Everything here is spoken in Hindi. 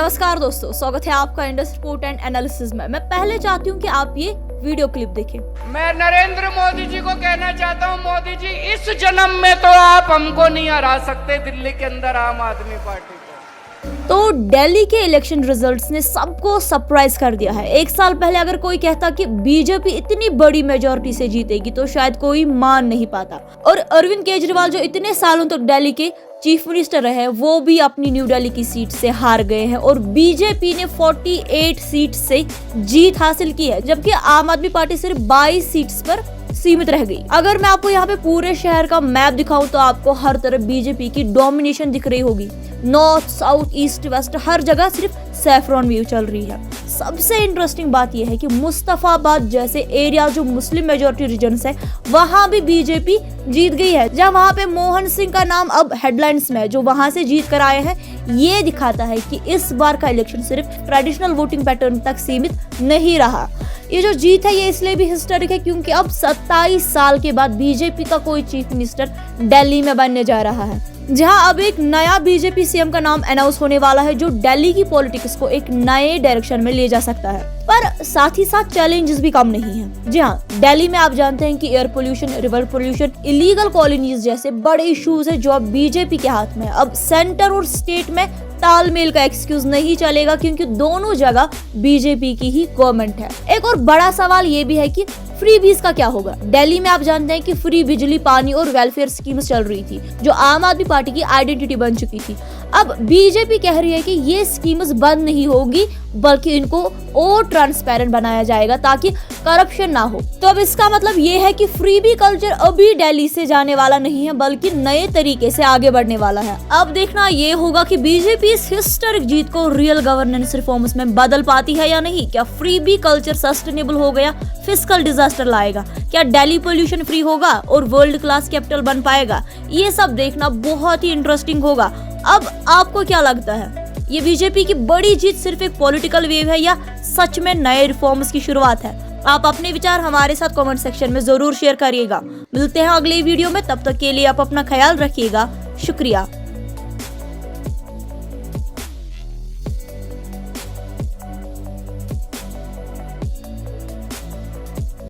नमस्कार दोस्तों, स्वागत है आपका इंडस रिपोर्ट एंड एनालिसिस में। मैं पहले चाहती हूँ कि आप ये वीडियो क्लिप देखें। मैं नरेंद्र मोदी जी को कहना चाहता हूँ, मोदी जी इस जन्म में तो आप हमको नहीं हरा सकते दिल्ली के अंदर आम आदमी पार्टी को। तो दिल्ली के इलेक्शन रिजल्ट्स ने सबको सरप्राइज कर दिया है। एक साल पहले अगर कोई कहता कि बीजेपी इतनी बड़ी मेजोरिटी से जीतेगी तो शायद कोई मान नहीं पाता। और अरविंद केजरीवाल जो इतने सालों तक दिल्ली के चीफ मिनिस्टर रहे, वो भी अपनी न्यू दिल्ली की सीट से हार गए हैं और बीजेपी ने 48 सीट से जीत हासिल की है, जबकि आम आदमी पार्टी सिर्फ 22 सीट्स पर सीमित रह गई। अगर मैं आपको यहाँ पे पूरे शहर का मैप दिखाऊं तो आपको हर तरफ बीजेपी की डोमिनेशन दिख रही होगी। नॉर्थ, साउथ, ईस्ट, वेस्ट हर जगह सिर्फ सैफरॉन व्यू चल रही है। सबसे इंटरेस्टिंग बात यह है कि मुस्तफाबाद जैसे एरिया जो मुस्लिम मेजोरिटी रीजन्स है, वहां भी बीजेपी जीत गई है। जब वहां पे मोहन सिंह का नाम अब हेडलाइंस में है, जो वहां से जीत कर आए हैं, ये दिखाता है कि इस बार का इलेक्शन सिर्फ ट्रेडिशनल वोटिंग पैटर्न तक सीमित नहीं रहा। ये जो जीत है ये इसलिए भी हिस्टोरिक है क्योंकि अब 27 साल के बाद बीजेपी का कोई चीफ मिनिस्टर दिल्ली में बनने जा रहा है, जहां अब एक नया बीजेपी सीएम का नाम अनाउंस होने वाला है, जो दिल्ली की पॉलिटिक्स को एक नए डायरेक्शन में ले जा सकता है। पर साथ ही साथ चैलेंजेस भी कम नहीं है। जी हाँ, दिल्ली में आप जानते हैं कि air pollution, river pollution, illegal colonies जैसे बड़े इश्यूज है जो अब बीजेपी के हाथ में है। अब सेंटर और स्टेट में तालमेल का एक्सक्यूज नहीं चलेगा क्योंकि दोनों जगह बीजेपी की ही गवर्नमेंट है। एक और बड़ा सवाल ये भी है कि फ्री बीज का क्या होगा। दिल्ली में आप जानते हैं कि फ्री बिजली, पानी और वेलफेयर स्कीम्स चल रही थी, जो आम आदमी पार्टी की आइडेंटिटी बन चुकी थी। अब बीजेपी कह रही है कि ये स्कीम्स बंद नहीं होगी, बल्कि इनको और ट्रांसपेरेंट बनाया जाएगा ताकि करप्शन ना हो। तो अब इसका मतलब ये है कि फ्रीबी कल्चर अभी दिल्ली से जाने वाला नहीं है, बल्कि नए तरीके से आगे बढ़ने वाला है। अब देखना ये होगा कि बीजेपी इस हिस्टोरिक जीत को रियल गवर्नेंस रिफॉर्म्स में बदल पाती है या नहीं। क्या फ्रीबी कल्चर सस्टेनेबल हो गया, फिस्कल डिजास्टर लाएगा, क्या दिल्ली पोल्यूशन फ्री होगा और वर्ल्ड क्लास कैपिटल बन पाएगा, ये सब देखना बहुत ही इंटरेस्टिंग होगा। अब आपको क्या लगता है, ये बीजेपी की बड़ी जीत सिर्फ एक पॉलिटिकल वेव है या सच में नए रिफॉर्म्स की शुरुआत है? आप अपने विचार हमारे साथ कमेंट सेक्शन में जरूर शेयर करिएगा। मिलते हैं अगले वीडियो में, तब तक के लिए आप अपना ख्याल रखिएगा। शुक्रिया।